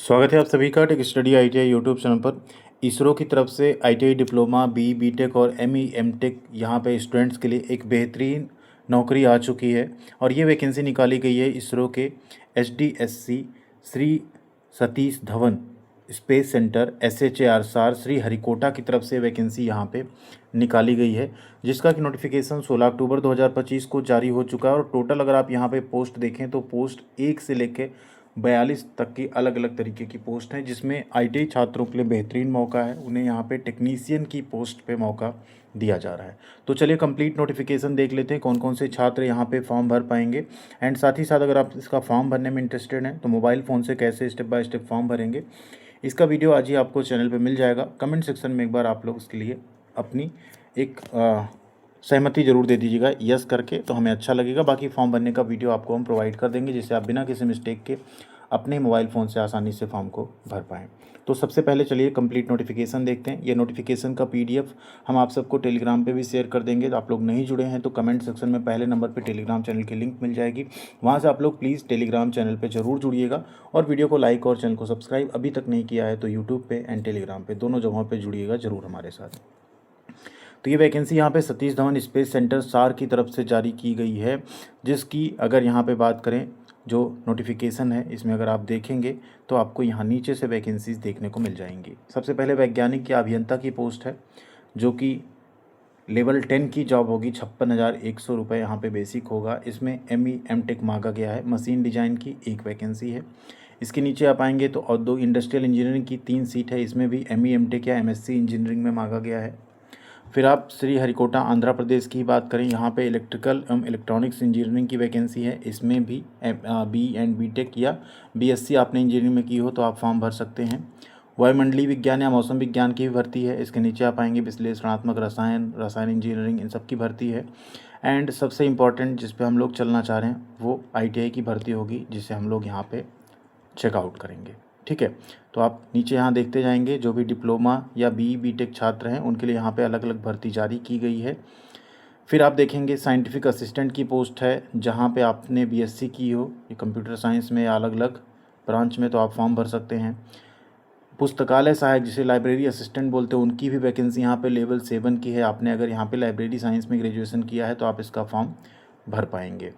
स्वागत है आप सभी का tech study ITI YouTube channel पर। इसरो की तरफ से आईटीआई डिप्लोमा बीटेक और एमई एमटेक यहाँ पे स्टूडेंट्स के लिए एक बेहतरीन नौकरी आ चुकी है और ये वैकेंसी निकाली गई है इसरो के एचडीएससी Shri Satish Dhawan space centre SHAR सार श्री हरिकोटा की तरफ से वैकेंसी यहाँ पे निकाली गई है, जिसका कि नोटिफिकेशन 16 अक्टूबर 2025 को जारी हो चुका है। और टोटल अगर आप यहाँ पे पोस्ट देखें तो पोस्ट 1 से लेके 42 तक की अलग अलग तरीके की पोस्ट हैं, जिसमें आईटीआई छात्रों के लिए बेहतरीन मौका है। उन्हें यहाँ पे टेक्नीशियन की पोस्ट पे मौका दिया जा रहा है। तो चलिए कंप्लीट नोटिफिकेशन देख लेते हैं, कौन कौन से छात्र यहाँ पे फॉर्म भर पाएंगे। एंड साथ ही साथ अगर आप इसका फॉर्म भरने में इंटरेस्टेड हैं तो मोबाइल फ़ोन से कैसे स्टेप बाय स्टेप फॉर्म भरेंगे, इसका वीडियो आज ही आपको चैनल पर मिल जाएगा। कमेंट सेक्शन में एक बार आप लोग उसके लिए अपनी एक सहमति ज़रूर दे दीजिएगा यस करके, तो हमें अच्छा लगेगा। बाकी फॉर्म भरने का वीडियो आपको हम प्रोवाइड कर देंगे, जिससे आप बिना किसी मिस्टेक के अपने मोबाइल फ़ोन से आसानी से फॉर्म को भर पाएँ। तो सबसे पहले चलिए कंप्लीट नोटिफिकेशन देखते हैं। ये नोटिफिकेशन का पीडीएफ हम आप सबको टेलीग्राम पे भी शेयर कर देंगे। तो आप लोग नहीं जुड़े हैं तो कमेंट सेक्शन में पहले नंबर पे टेलीग्राम चैनल की लिंक मिल जाएगी, वहाँ से आप लोग प्लीज़ टेलीग्राम चैनल पे ज़रूर जुड़िएगा। और वीडियो को लाइक और चैनल को सब्सक्राइब अभी तक नहीं किया है तो यूट्यूब पे एंड टेलीग्राम पे दोनों जगहों पर जुड़िएगा ज़रूर हमारे साथ। तो ये वैकेंसी यहाँ पे सतीश धवन स्पेस सेंटर सार की तरफ से जारी की गई है, जिसकी अगर यहाँ पे बात करें जो नोटिफिकेशन है इसमें अगर आप देखेंगे तो आपको यहाँ नीचे से वैकेंसीज देखने को मिल जाएंगी। सबसे पहले वैज्ञानिक या अभियंता की पोस्ट है, जो कि लेवल 10 की जॉब होगी। 56,100 रुपये यहाँ पे बेसिक होगा। इसमें एमई एमटेक मांगा गया है। मशीन डिजाइन की एक वैकेंसी है। इसके नीचे आप आएंगे तो औद्योगिक इंडस्ट्रियल इंजीनियरिंग की 3 सीट है, इसमें भी एमई एमटेक या एमएससी इंजीनियरिंग में मांगा गया है। फिर आप श्री हरिकोटा आंध्र प्रदेश की बात करें, यहाँ पे इलेक्ट्रिकल एवं इलेक्ट्रॉनिक्स इंजीनियरिंग की वैकेंसी है। इसमें भी बी एंड बीटेक या बीएससी आपने इंजीनियरिंग में की हो तो आप फॉर्म भर सकते हैं। वायुमंडलीय विज्ञान या मौसम विज्ञान की भी भर्ती है। इसके नीचे आप आएंगे विश्लेषणात्मक रसायन इंजीनियरिंग, इन सब की भर्ती है। एंड सबसे इम्पॉर्टेंट जिस पे हम लोग चलना चाह रहे हैं वो आईटीआई की भर्ती होगी, जिसे हम लोग यहाँ पे चेकआउट करेंगे। ठीक है, तो आप नीचे यहाँ देखते जाएंगे जो भी डिप्लोमा या बीटेक छात्र हैं उनके लिए यहाँ पे अलग अलग भर्ती जारी की गई है। फिर आप देखेंगे साइंटिफिक असिस्टेंट की पोस्ट है, जहाँ पे आपने बीएससी की हो ये कंप्यूटर साइंस में या अलग अलग ब्रांच में तो आप फॉर्म भर सकते हैं। पुस्तकालय सहायक जिसे लाइब्रेरी असिस्टेंट बोलते हैं, उनकी भी वैकेंसी यहाँ पे लेवल 7 की है। आपने अगर यहाँ पे लाइब्रेरी साइंस में ग्रेजुएशन किया है तो आप इसका फॉर्म भर पाएंगे।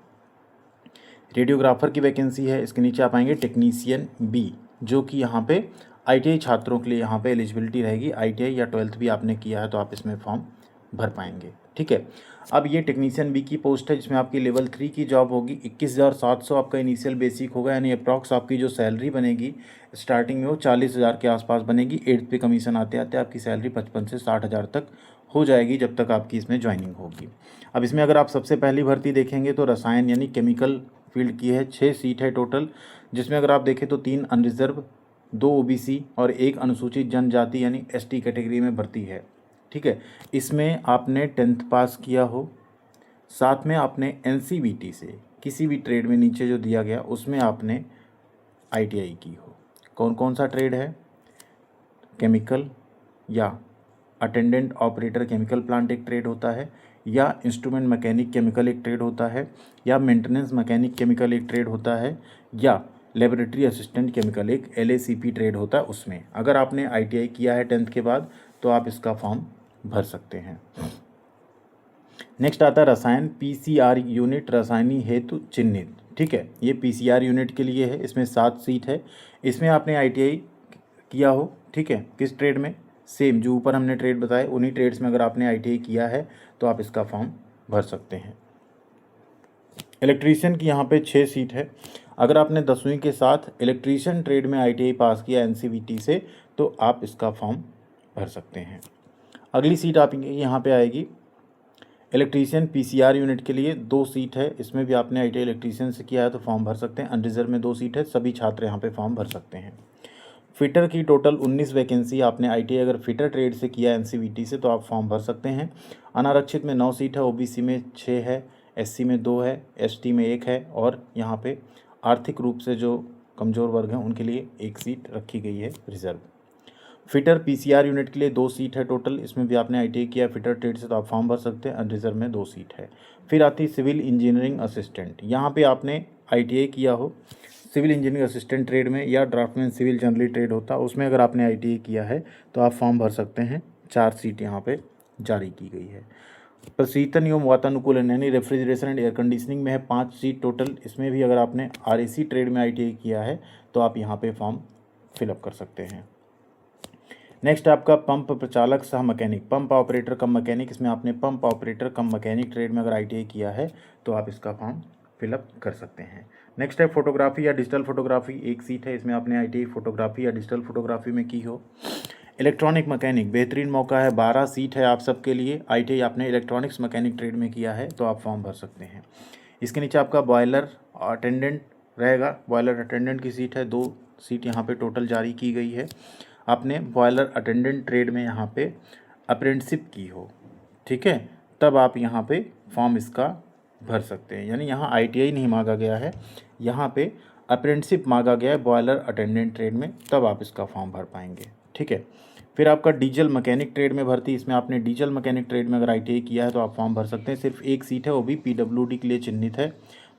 रेडियोग्राफर की वैकेंसी है। इसके नीचे आप आएंगे टेक्नीशियन बी, जो कि यहाँ पे आईटीआई छात्रों के लिए यहाँ पे एलिजिबिलिटी रहेगी। आईटीआई या 12th भी आपने किया है तो आप इसमें फॉर्म भर पाएंगे। ठीक है, अब ये टेक्नीशियन बी की पोस्ट है, जिसमें आपकी लेवल 3 की जॉब होगी। 21,700 आपका इनिशियल बेसिक होगा, यानी अप्रॉक्स आपकी जो सैलरी बनेगी स्टार्टिंग में वो 40,000 के आसपास बनेगी। 8th पे कमीशन आते आते आपकी सैलरी 55 से 60,000 तक हो जाएगी, जब तक आपकी इसमें ज्वाइनिंग होगी। अब इसमें अगर आप सबसे पहली भर्ती देखेंगे तो रसायन यानी केमिकल फील्ड की है। 6 सीट है टोटल, जिसमें अगर आप देखें तो 3 अनरिजर्व, 2 ओबीसी और 1 अनुसूचित जनजाति यानी एसटी कैटेगरी में भर्ती है। ठीक है, इसमें आपने 10th पास किया हो, साथ में आपने एनसीवीटी से किसी भी ट्रेड में नीचे जो दिया गया उसमें आपने आईटीआई की हो। कौन कौन सा ट्रेड है? केमिकल या अटेंडेंट ऑपरेटर केमिकल प्लांट एक ट्रेड होता है, या इंस्ट्रूमेंट मैकेनिक केमिकल एक ट्रेड होता है, या मेंटेनेंस मैकेनिक केमिकल एक ट्रेड होता है, या लेबोरेटरी असिस्टेंट केमिकल एक एलएसीपी ट्रेड होता है। उसमें अगर आपने आईटीआई किया है 10th के बाद तो आप इसका फॉर्म भर सकते हैं। नेक्स्ट आता है रसायन पीसीआर यूनिट रसायनी हेतु चिन्हित। ठीक है, ये पीसीआर यूनिट के लिए है। इसमें 7 सीट है। इसमें आपने आईटीआई किया हो, ठीक है, किस ट्रेड में? सेम जो ऊपर हमने ट्रेड बताए उन्हीं ट्रेड्स में अगर आपने आईटीआई किया है तो आप इसका फॉर्म भर सकते हैं। इलेक्ट्रीशियन की यहाँ पे 6 सीट है। अगर आपने 10वीं के साथ इलेक्ट्रीशियन ट्रेड में आईटीआई पास किया एनसीवीटी से तो आप इसका फॉर्म भर सकते हैं। अगली सीट आप यहाँ पे आएगी इलेक्ट्रीशियन पीसीआर यूनिट के लिए 2 सीट है। इसमें भी आपने आईटीआई इलेक्ट्रीशियन से किया है तो फॉर्म भर सकते हैं। अनरिजर्व में 2 सीट है, सभी छात्र यहाँ पे फॉर्म भर सकते हैं। फिटर की टोटल 19 वैकेंसी। आपने आईटीआई अगर फिटर ट्रेड से किया एनसीवीटी से तो आप फॉर्म भर सकते हैं। अनारक्षित में 9 सीट है, ओबीसी में 6 है, एससी में 2 है, एसटी में 1 है, और यहाँ पे आर्थिक रूप से जो कमज़ोर वर्ग हैं उनके लिए 1 सीट रखी गई है रिजर्व। फिटर पीसीआर यूनिट के लिए 2 सीट है टोटल। इसमें भी आपने आईटीआई किया फिटर ट्रेड से तो आप फॉर्म भर सकते हैं। अनरिजर्व में 2 सीट है। फिर आती सिविल इंजीनियरिंग असिस्टेंट। यहाँ पे आपने आईटीआई किया हो, सिविल इंजीनियरिंग असिस्टेंट ट्रेड में या ड्राफ्टमैन सिविल जनरली ट्रेड होता है, उसमें अगर आपने ITI किया है तो आप फॉर्म भर सकते हैं। 4 सीट यहाँ पे जारी की गई है। प्रशीतन एवं वातानुकूलन यानी रेफ्रिजरेशन एंड एयर कंडीशनिंग में है 5 सीट टोटल। इसमें भी अगर आपने RAC ट्रेड में ITI किया है तो आप यहाँ पे फॉर्म फिलअप कर सकते हैं। नेक्स्ट आपका पंप प्रचालक सह मैकेनिक, पंप ऑपरेटर कम मैकेनिक। इसमें आपने पंप ऑपरेटर कम मैकेनिक ट्रेड में अगर ITI किया है तो आप इसका फॉर्म फिलअप कर सकते हैं। नेक्स्ट है फोटोग्राफी या डिजिटल फोटोग्राफी, 1 सीट है। इसमें आपने ITI फोटोग्राफी या डिजिटल फोटोग्राफी में की हो। इलेक्ट्रॉनिक मैकेनिक बेहतरीन मौका है, 12 सीट है आप सबके लिए। ITI आपने इलेक्ट्रॉनिक्स मैकेनिक ट्रेड में किया है तो आप फॉर्म भर सकते हैं। इसके नीचे आपका बॉयलर अटेंडेंट रहेगा, बॉयलर अटेंडेंट की सीट है, 2 सीट यहाँ पे टोटल जारी की गई है। आपने बॉयलर अटेंडेंट ट्रेड में यहाँ पे अप्रेंटिसशिप की हो, ठीक है, तब आप यहाँ पे फॉर्म इसका भर सकते हैं। यानी यहाँ ITI नहीं मांगा गया है, यहाँ पे अप्रेंटिसशिप मांगा गया है बॉयलर अटेंडेंट ट्रेड में, तब आप इसका फॉर्म भर पाएंगे, ठीक है। फिर आपका डीजल मैकेनिक ट्रेड में भर्ती, इसमें आपने डीजल मैकेनिक ट्रेड में अगर ITI किया है तो आप फॉर्म भर सकते हैं। सिर्फ 1 सीट है, वो भी PWD के लिए चिन्हित है,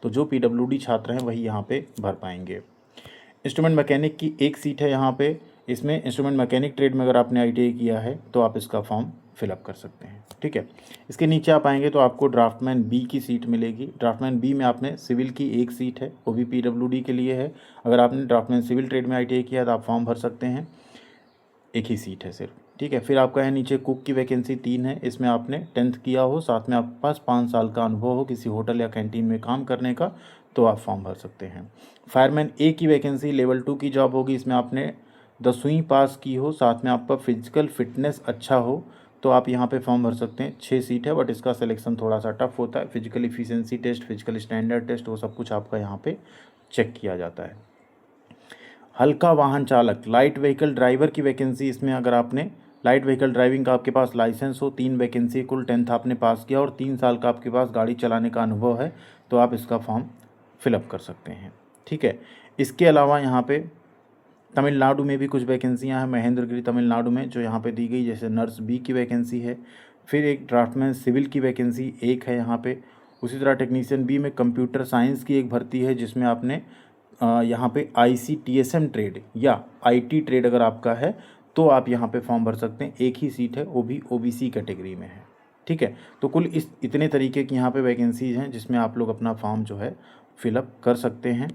तो जो PWD छात्र हैं वही यहाँ पे भर पाएंगे। इंस्ट्रूमेंट मैकेनिक की 1 सीट है यहाँ पे। इसमें इंस्ट्रूमेंट मैकेनिक ट्रेड में अगर आपने ITI किया है तो आप इसका फॉर्म फिलअप कर सकते हैं, ठीक है। इसके नीचे आप आएंगे तो आपको ड्राफ्टमैन B की सीट मिलेगी। ड्राफ्टमैन B में आपने सिविल की 1 सीट है, वो भी PWD के लिए है। अगर आपने ड्राफ्टमैन सिविल ट्रेड में ITI किया तो आप फॉर्म भर सकते हैं, 1 ही सीट है सिर्फ, ठीक है। फिर आपका है नीचे कुक की वैकेंसी 3 है। इसमें आपने 10th किया हो, साथ में आपके पास 5 साल का अनुभव हो किसी होटल या कैंटीन में काम करने का, तो आप फॉर्म भर सकते हैं। फायरमैन A की वैकेंसी लेवल 2 की जॉब होगी। इसमें आपने 10वीं पास की हो, साथ में आपका फिजिकल फिटनेस अच्छा हो, तो आप यहाँ पे फॉर्म भर सकते हैं। 6 सीट है, बट इसका सिलेक्शन थोड़ा सा टफ होता है। Physical efficiency test, physical standard test, वो सब कुछ आपका यहाँ पे चेक किया जाता है। हल्का वाहन चालक लाइट व्हीकल ड्राइवर की वैकेंसी, इसमें अगर आपने लाइट व्हीकल ड्राइविंग का आपके पास लाइसेंस हो, 3 वैकेंसी, कुल 10th आपने पास किया और 3 साल का आपके पास गाड़ी चलाने का अनुभव है, तो आप इसका फॉर्म फिलअप कर सकते हैं, ठीक है। इसके अलावा यहाँ पे तमिलनाडु में भी कुछ वैकेंसियाँ हैं, महेंद्रगिरी तमिलनाडु में जो यहाँ पे दी गई, जैसे नर्स B की वैकेंसी है। फिर एक ड्राफ्टमैन सिविल की वैकेंसी 1 है यहाँ पे। उसी तरह टेक्नीशियन B में कंप्यूटर साइंस की एक भर्ती है, जिसमें आपने यहाँ पे ICTSM ट्रेड या IT ट्रेड अगर आपका है तो आप यहाँ पे फॉर्म भर सकते हैं। 1 ही सीट है, वो भी OBC कैटेगरी में है, ठीक है। तो कुल इतने तरीके की यहाँ पे वैकेंसीज़ हैं जिसमें आप लोग अपना फॉर्म जो है फिलअप कर सकते हैं।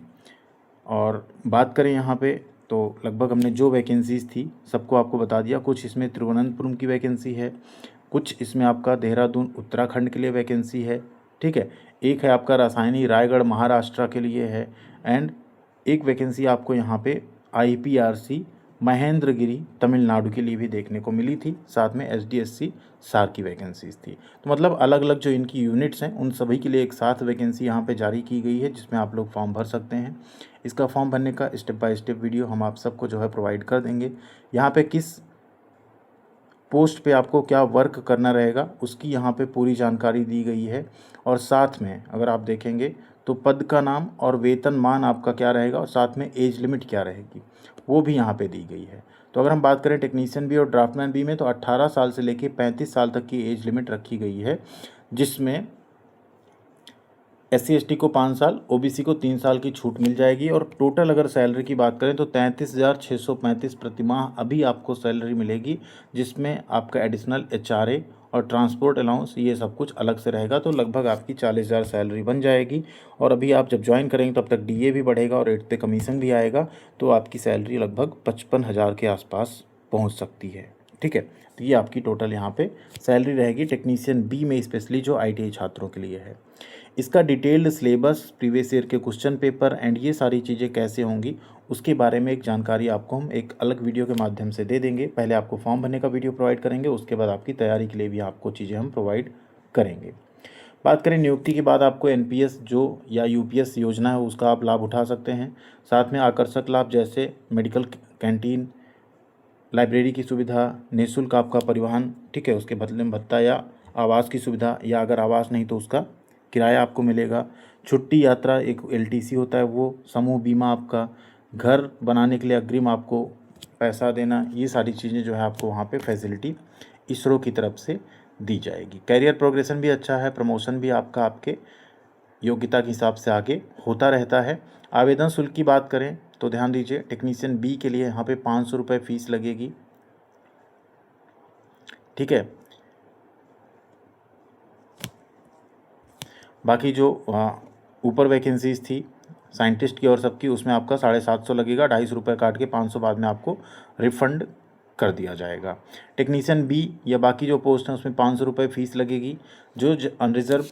और बात करें यहाँ पे तो लगभग हमने जो वैकेंसीज़ थी सबको आपको बता दिया। कुछ इसमें तिरुवनंतपुरम की वैकेंसी है, कुछ इसमें आपका देहरादून उत्तराखंड के लिए वैकेंसी है, ठीक है। एक है आपका रासायनी रायगढ़ महाराष्ट्र के लिए है, एंड एक वैकेंसी आपको यहाँ पे IPRC महेंद्रगिरी तमिलनाडु के लिए भी देखने को मिली थी। साथ में SDSC सार की वैकेंसीज थी। तो मतलब अलग अलग जो इनकी यूनिट्स हैं उन सभी के लिए एक साथ वैकेंसी यहाँ पे जारी की गई है, जिसमें आप लोग फॉर्म भर सकते हैं। इसका फॉर्म भरने का स्टेप बाय स्टेप वीडियो हम आप सबको जो है प्रोवाइड कर देंगे। यहाँ पे किस पोस्ट पे आपको क्या वर्क करना रहेगा उसकी यहाँ पे पूरी जानकारी दी गई है। और साथ में अगर आप देखेंगे तो पद का नाम और वेतनमान आपका क्या रहेगा, और साथ में एज लिमिट क्या रहेगी वो भी यहाँ पे दी गई है। तो अगर हम बात करें टेक्नीशियन B और ड्राफ्टमैन B में, तो 18 साल से लेके 35 साल तक की एज लिमिट रखी गई है, जिसमें SC/ST को 5 साल, OBC को 3 साल की छूट मिल जाएगी। और टोटल अगर सैलरी की बात करें तो 33,635 प्रतिमाह अभी आपको सैलरी मिलेगी, जिसमें आपका एडिशनल HRA और ट्रांसपोर्ट अलाउंस ये सब कुछ अलग से रहेगा। तो लगभग आपकी 40,000 सैलरी बन जाएगी। और अभी आप जब ज्वाइन करेंगे तब तक DA भी बढ़ेगा और 8th पे कमीशन भी आएगा, तो आपकी सैलरी लगभग 55,000 के आसपास पहुँच सकती है, ठीक है। तो ये आपकी टोटल यहाँ पे सैलरी रहेगी टेक्नीशियन B में, स्पेशली जो ITI छात्रों के लिए है। इसका डिटेल्ड सिलेबस, प्रीवियस ईयर के क्वेश्चन पेपर एंड ये सारी चीज़ें कैसे होंगी उसके बारे में एक जानकारी आपको हम एक अलग वीडियो के माध्यम से दे देंगे। पहले आपको फॉर्म भरने का वीडियो प्रोवाइड करेंगे, उसके बाद आपकी तैयारी के लिए भी आपको चीज़ें हम प्रोवाइड करेंगे। बात करें नियुक्ति के बाद आपको NPS जो या UPS योजना है उसका आप लाभ उठा सकते हैं। साथ में आकर्षक लाभ जैसे मेडिकल कैंटीन, लाइब्रेरी की सुविधा, निःशुल्क आपका परिवहन, ठीक है, उसके बदले में भत्ता या आवास की सुविधा, या अगर आवास नहीं तो उसका किराया आपको मिलेगा। छुट्टी यात्रा एक LTC होता है वो, समूह बीमा आपका, घर बनाने के लिए अग्रिम आपको पैसा देना, ये सारी चीज़ें जो है आपको वहाँ पे फैसिलिटी ISRO की तरफ से दी जाएगी। कैरियर प्रोग्रेशन भी अच्छा है, प्रमोशन भी आपका आपके योग्यता के हिसाब से आगे होता रहता है। आवेदन शुल्क की बात करें तो ध्यान दीजिए, टेक्नीशियन बी के लिए यहाँ पे 500 रुपये फीस लगेगी। ठीक है, बाकी जो ऊपर वैकेंसीज थी साइंटिस्ट की और सबकी, उसमें आपका 750 लगेगा, 250 रुपये काट के 500 बाद में आपको रिफंड कर दिया जाएगा। टेक्नीशियन बी या बाकी जो पोस्ट हैं उसमें 500 रुपये फ़ीस लगेगी। जो अनरिजर्व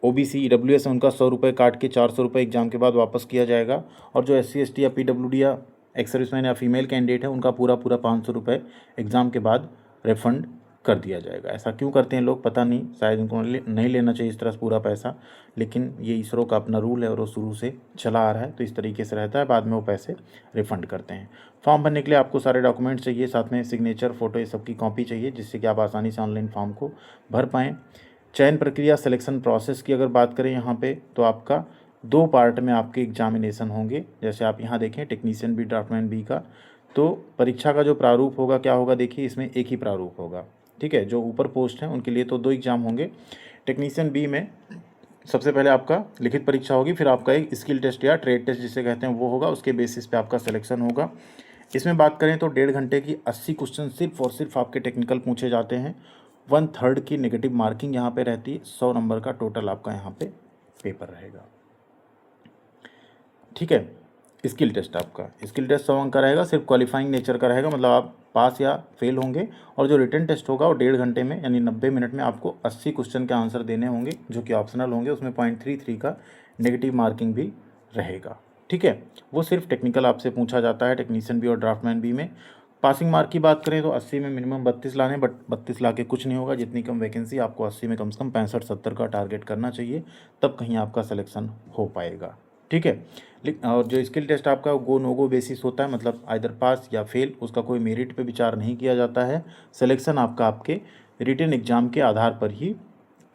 OBC EWS है उनका 100 रुपये काट के 400 रुपये एग्ज़ाम के बाद वापस किया जाएगा। और जो SC ST या PWD या एक्स सर्विसमैन या फीमेल कैंडिडेट है उनका पूरा 500 रुपये एग्ज़ाम के बाद रिफ़ंड कर दिया जाएगा। ऐसा क्यों करते हैं लोग पता नहीं, शायद इनको नहीं लेना चाहिए इस तरह से पूरा पैसा, लेकिन ये इसरो का अपना रूल है और वो शुरू से चला आ रहा है, तो इस तरीके से रहता है, बाद में वो पैसे रिफ़ंड करते हैं। फॉर्म भरने के लिए आपको सारे डॉक्यूमेंट्स चाहिए, साथ में सिग्नेचर, फ़ोटो, ये सब की कॉपी चाहिए, जिससे कि आप आसानी से ऑनलाइन फॉर्म को भर पाएँ। चयन प्रक्रिया, सिलेक्शन प्रोसेस की अगर बात करें यहाँ पे, तो आपका 2 पार्ट में आपके एग्जामिनेशन होंगे। जैसे आप यहाँ देखें टेक्नीशियन बी, ड्राफ्टमैन बी का, तो परीक्षा का जो प्रारूप होगा क्या होगा, देखिए इसमें एक ही प्रारूप होगा। ठीक है, जो ऊपर पोस्ट हैं उनके लिए तो 2 एग्ज़ाम होंगे। टेक्नीशियन बी में सबसे पहले आपका लिखित परीक्षा होगी, फिर आपका एक स्किल टेस्ट या ट्रेड टेस्ट जिसे कहते हैं वो होगा, उसके बेसिस पे आपका सिलेक्शन होगा। इसमें बात करें तो 1.5 घंटे की 80 क्वेश्चन सिर्फ और सिर्फ आपके टेक्निकल पूछे जाते हैं। 1/3 की नेगेटिव मार्किंग यहाँ पे रहती है। 100 नंबर का टोटल आपका यहाँ पे पेपर रहेगा। ठीक है, स्किल टेस्ट आपका, स्किल टेस्ट 100 अंक का रहेगा, सिर्फ क्वालिफाइंग नेचर का रहेगा, मतलब आप पास या फेल होंगे। और जो रिटन टेस्ट होगा वो 1.5 घंटे में यानी 90 मिनट में आपको 80 क्वेश्चन के आंसर देने होंगे, जो कि ऑप्शनल होंगे। उसमें 0.33 का नेगेटिव मार्किंग भी रहेगा। ठीक है, वो सिर्फ टेक्निकल आपसे पूछा जाता है टेक्नीशियन बी और ड्राफ्टमैन बी में। पासिंग मार्क की बात करें तो 80 में मिनिमम 32 लाने, बट 32 ला के कुछ नहीं होगा, जितनी कम वैकेंसी, आपको 80 में कम से कम 65-70 का टारगेट करना चाहिए, तब कहीं आपका सिलेक्शन हो पाएगा। ठीक है, और जो स्किल टेस्ट आपका गो नो गो बेसिस होता है, मतलब आइदर पास या फेल, उसका कोई मेरिट पे विचार नहीं किया जाता है। सिलेक्शन आपका आपके रिटन एग्जाम के आधार पर ही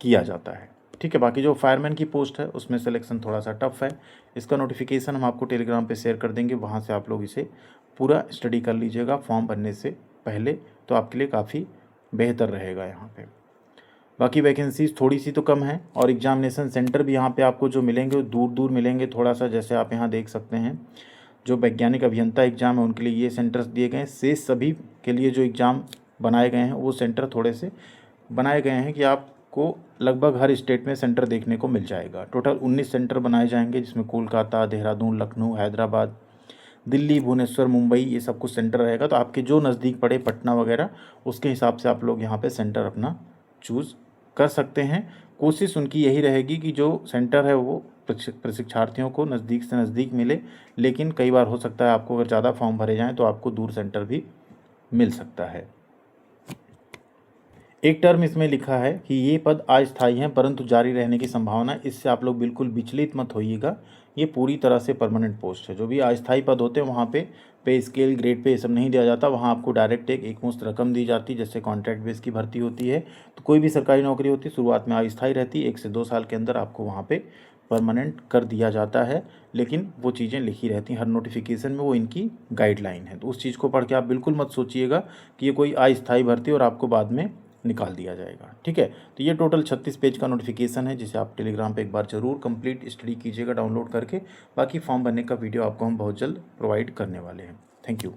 किया जाता है। ठीक है, बाकी जो फायरमैन की पोस्ट है उसमें सिलेक्शन थोड़ा सा टफ है। इसका नोटिफिकेशन हम आपको टेलीग्राम पे शेयर कर देंगे, वहाँ से आप लोग इसे पूरा स्टडी कर लीजिएगा फॉर्म भरने से पहले, तो आपके लिए काफ़ी बेहतर रहेगा यहाँ पे। बाकी वैकेंसीज थोड़ी सी तो कम है, और एग्जामिनेशन सेंटर भी यहाँ पे आपको जो मिलेंगे वो दूर दूर मिलेंगे थोड़ा सा। जैसे आप यहाँ देख सकते हैं, जो वैज्ञानिक अभियंता एग्ज़ाम है उनके लिए ये सेंटर्स दिए गए हैं। शेष सभी के लिए जो एग्ज़ाम बनाए गए हैं वो सेंटर थोड़े से बनाए गए हैं कि आपको लगभग हर स्टेट में सेंटर देखने को मिल जाएगा। टोटल 19 सेंटर बनाए जाएंगे, जिसमें कोलकाता, देहरादून, लखनऊ, हैदराबाद, दिल्ली, भुवनेश्वर, मुंबई, ये सब कुछ सेंटर रहेगा। तो आपके जो नज़दीक पड़े, पटना वगैरह, उसके हिसाब से आप लोग यहाँ पे सेंटर अपना चूज़ कर सकते हैं। कोशिश उनकी यही रहेगी कि जो सेंटर है वो प्रशिक्षार्थियों को नज़दीक से नज़दीक मिले, लेकिन कई बार हो सकता है आपको अगर ज़्यादा फॉर्म भरे जाएँ तो आपको दूर सेंटर भी मिल सकता है। एक टर्म इसमें लिखा है कि ये पद अस्थायी हैं परंतु जारी रहने की संभावना है। इससे आप लोग बिल्कुल विचलित मत होइएगा, ये पूरी तरह से परमानेंट पोस्ट है। जो भी अस्थायी पद होते हैं वहाँ पे स्केल, ग्रेड पे ये सब नहीं दिया जाता, वहाँ आपको डायरेक्ट एक मुश्त रकम दी जाती है, जैसे कॉन्ट्रैक्ट बेस की भर्ती होती है। तो कोई भी सरकारी नौकरी होती है शुरुआत में अस्थायी रहती है, 1 से 2 साल के अंदर आपको वहाँ पे परमानेंट कर दिया जाता है, लेकिन वो चीज़ें लिखी रहती हैं हर नोटिफिकेशन में, वो इनकी गाइडलाइन है। तो उस चीज़ को पढ़ के आप बिल्कुल मत सोचिएगा कि ये कोई अस्थायी भर्ती और आपको बाद में निकाल दिया जाएगा। ठीक है, तो ये टोटल 36 पेज का नोटिफिकेशन है, जिसे आप टेलीग्राम पे एक बार ज़रूर कंप्लीट स्टडी कीजिएगा डाउनलोड करके। बाकी फॉर्म भरने का वीडियो आपको हम बहुत जल्द प्रोवाइड करने वाले हैं। Thank you.